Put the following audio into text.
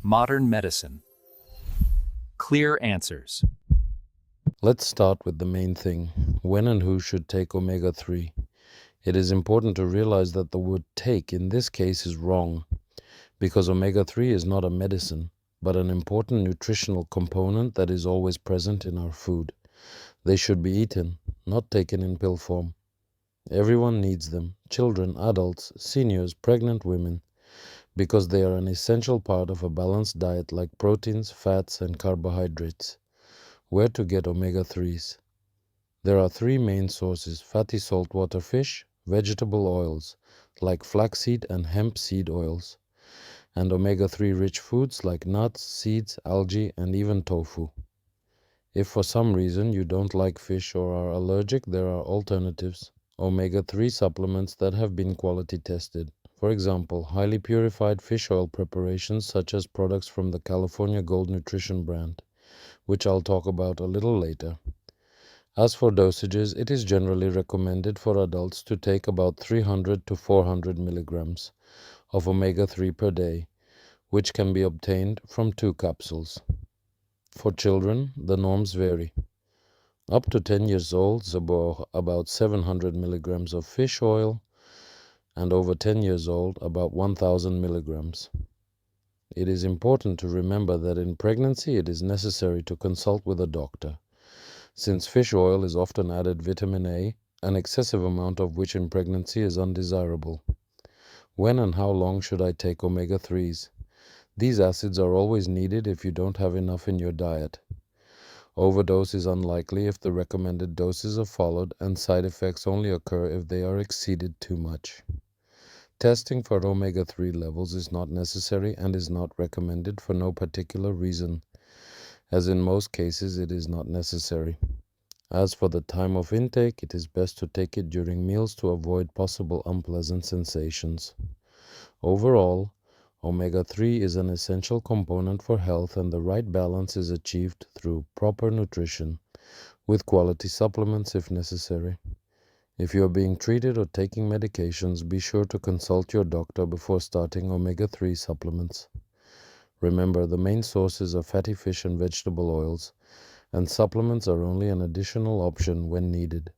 Modern medicine. Clear answers. Let's start with the main thing. When and who should take omega-3? It is important to realize that the word take in this case is wrong, because omega-3 is not a medicine, but an important nutritional component that is always present in our food. They should be eaten, not taken in pill form. Everyone needs them, children, adults, seniors, pregnant women, because they are an essential part of a balanced diet like proteins, fats, and carbohydrates. Where to get omega-3s? There are three main sources: fatty saltwater fish, vegetable oils like flaxseed and hemp seed oils, and omega-3 rich foods like nuts, seeds, algae, and even tofu. If for some reason you don't like fish or are allergic, there are alternatives. Omega-3 supplements that have been quality tested. For example, highly purified fish oil preparations such as products from the California Gold Nutrition brand, which I'll talk about a little later. As for dosages, it is generally recommended for adults to take about 300 to 400 milligrams of omega-3 per day, which can be obtained from 2 capsules. For children, the norms vary. Up to 10 years old, about 700 milligrams of fish oil, and over 10 years old, about 1000 milligrams. It is important to remember that in pregnancy it is necessary to consult with a doctor. Since fish oil is often added vitamin A, an excessive amount of which in pregnancy is undesirable. When and how long should I take omega-3s? These acids are always needed if you don't have enough in your diet. Overdose is unlikely if the recommended doses are followed, and side effects only occur if they are exceeded too much. Testing for omega-3 levels is not necessary and is not recommended for no particular reason. As in most cases, it is not necessary. As for the time of intake, it is best to take it during meals to avoid possible unpleasant sensations. Overall, omega-3 is an essential component for health, and the right balance is achieved through proper nutrition, with quality supplements if necessary. If you are being treated or taking medications, be sure to consult your doctor before starting omega-3 supplements. Remember, the main sources are fatty fish and vegetable oils, and supplements are only an additional option when needed.